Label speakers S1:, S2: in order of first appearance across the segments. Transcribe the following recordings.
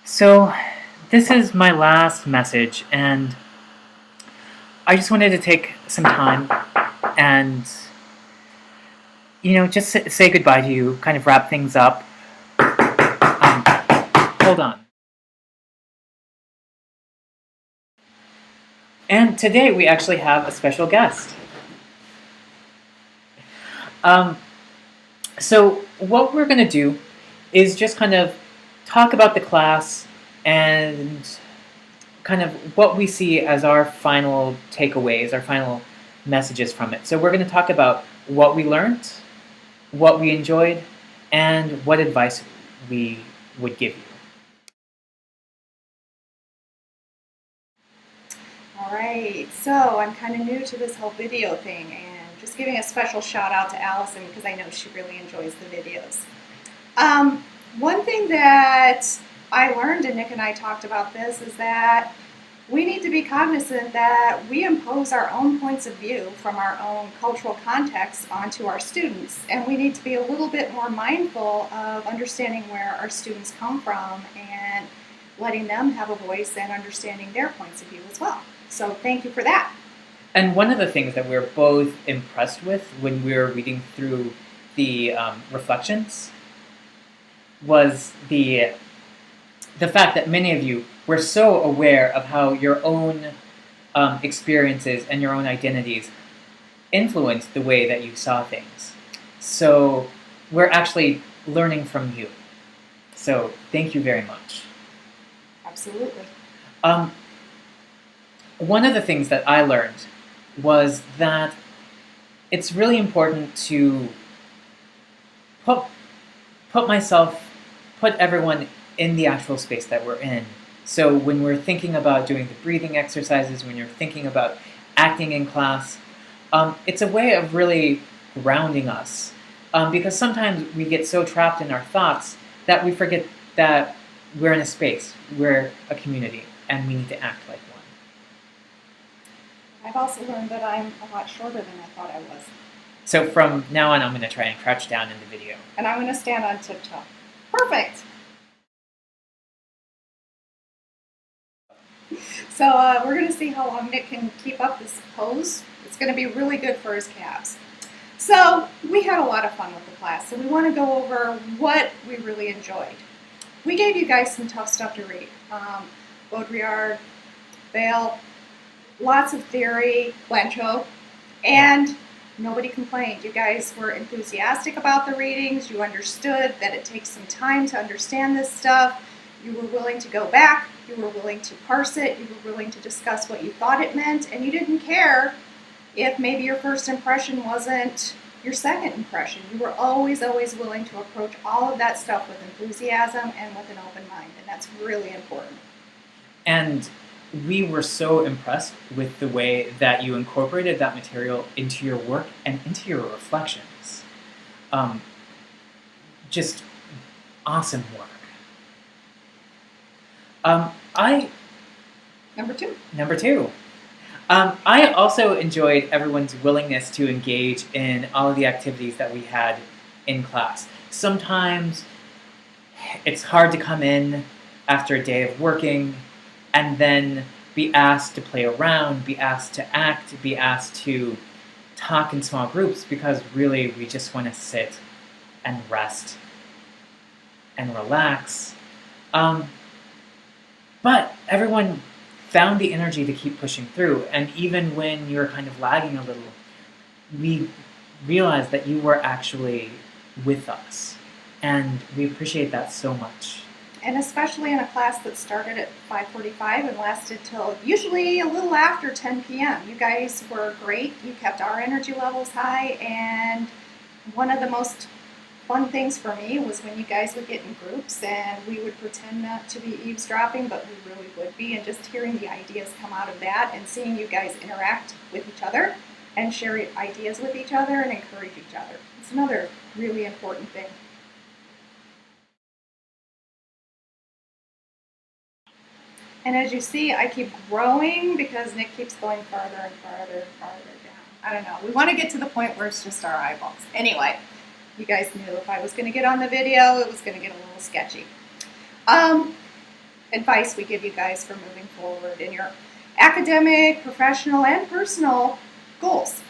S1: So, this is my last message, and I just wanted to take some time and, just say goodbye to you, kind of wrap things up. Hold on. And today we actually have a special guest. Um, so, what we're going to do is just kind of talk about the class and kind of what we see as our final takeaways, our final messages from it. So, we're going to talk about what we learned, what we enjoyed, and what advice we would give you.
S2: All right, so I'm kind of new to this whole video thing and just giving a special shout out to Allison because I know she really enjoys the videos. One thing that I learned, and Nick and I talked about this, is that we need to be cognizant that we impose our own points of view from our own cultural context onto our students, and we need to be a little bit more mindful of understanding where our students come from and letting them have a voice and understanding their points of view as well. So thank you for that.
S1: And one of the things that we were both impressed with when we were reading through the reflections was the fact that many of you were so aware of how your own experiences and your own identities influenced the way that you saw things. So we're actually learning from you. So thank you very much.
S2: Absolutely.
S1: One of the things that I learned was that it's really important to put everyone in the actual space that we're in. So when we're thinking about doing the breathing exercises, when you're thinking about acting in class, it's a way of really grounding us. Because sometimes we get so trapped in our thoughts that we forget that we're in a space, we're a community, and we need to act like one.
S2: I've also learned that I'm a lot shorter than I thought I was.
S1: So from now on, I'm going to try and crouch down in the video.
S2: And I'm going to stand on tiptoe. Perfect! So we're going to see how long Nick can keep up this pose. It's going to be really good for his calves. So we had a lot of fun with the class, and we want to go over what we really enjoyed. We gave you guys some tough stuff to read. Baudrillard, Bale, lots of theory, Blanchot, and nobody complained. You guys were enthusiastic about the readings. You understood that it takes some time to understand this stuff. You were willing to go back. You were willing to parse it. You were willing to discuss what you thought it meant, and you didn't care if maybe your first impression wasn't your second impression. You were always, always willing to approach all of that stuff with enthusiasm and with an open mind, and that's really important.
S1: And we were so impressed with the way that you incorporated that material into your work and into your reflections. Just awesome work. Number two. I also enjoyed everyone's willingness to engage in all of the activities that we had in class. Sometimes it's hard to come in after a day of working and then be asked to play around, be asked to act, be asked to talk in small groups because really we just want to sit and rest and relax. But everyone found the energy to keep pushing through, and even when you were kind of lagging a little, we realized that you were actually with us, and we appreciate that so much.
S2: And especially in a class that started at 5:45 and lasted till usually a little after 10 p.m. You guys were great. You kept our energy levels high, and one of the most fun things for me was when you guys would get in groups and we would pretend not to be eavesdropping, but we really would be, and just hearing the ideas come out of that and seeing you guys interact with each other and share ideas with each other and encourage each other. It's another really important thing. And as you see, I keep growing because Nick keeps going farther and farther and farther down. I don't know. We want to get to the point where it's just our eyeballs. Anyway, you guys knew if I was going to get on the video, it was going to get a little sketchy. advice we give you guys for moving forward in your academic, professional, and personal goals.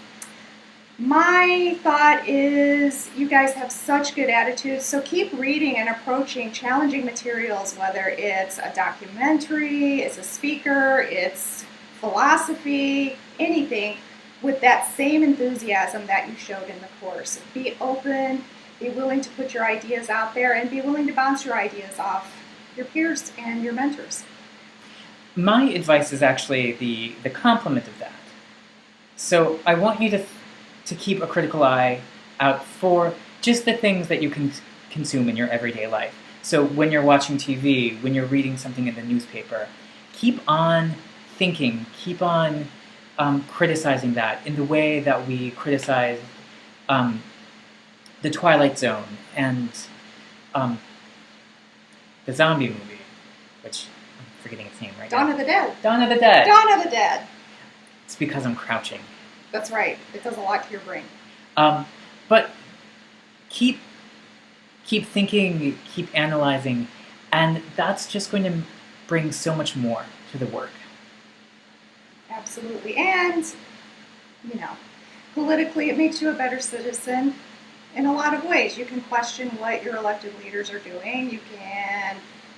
S2: My thought is you guys have such good attitudes, so keep reading and approaching challenging materials, whether it's a documentary, it's a speaker, it's philosophy, anything, with that same enthusiasm that you showed in the course. Be open, be willing to put your ideas out there, and be willing to bounce your ideas off your peers and your mentors.
S1: My advice is actually the complement of that. So I want you to keep a critical eye out for just the things that you can consume in your everyday life. So when you're watching TV, when you're reading something in the newspaper, keep on thinking, keep on criticizing that in the way that we criticize The Twilight Zone and the zombie movie, which I'm forgetting its name right
S2: Dawn
S1: now.
S2: of the Dead.
S1: Dawn of the Dead.
S2: Dawn of the Dead.
S1: It's because I'm crouching.
S2: That's right. It does a lot to your brain.
S1: But keep thinking, keep analyzing, and that's just going to bring so much more to the work.
S2: Absolutely. And, politically, it makes you a better citizen in a lot of ways. You can question what your elected leaders are doing. You can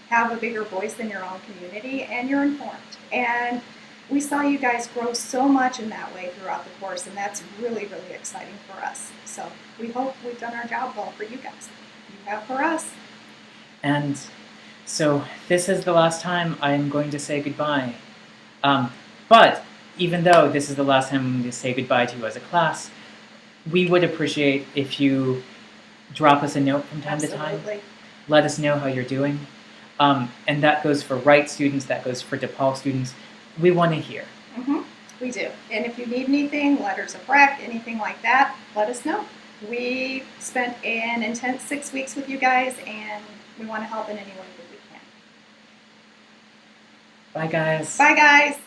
S2: have a bigger voice in your own community, and you're informed. And we saw you guys grow so much in that way throughout the course, and that's really, really exciting for us. So we hope we've done our job well for you guys. You have for us.
S1: And so this is the last time I'm going to say goodbye. But even though this is the last time I'm going to say goodbye to you as a class, we would appreciate if you drop us a note from time to time.
S2: Absolutely.
S1: Let us know how you're doing. And that goes for Wright students, that goes for DePaul students. We want to hear.
S2: Mm-hmm. We do. And if you need anything, letters of rec, anything like that, let us know. We spent an intense 6 weeks with you guys, and we want to help in any way that we can.
S1: Bye, guys.
S2: Bye, guys.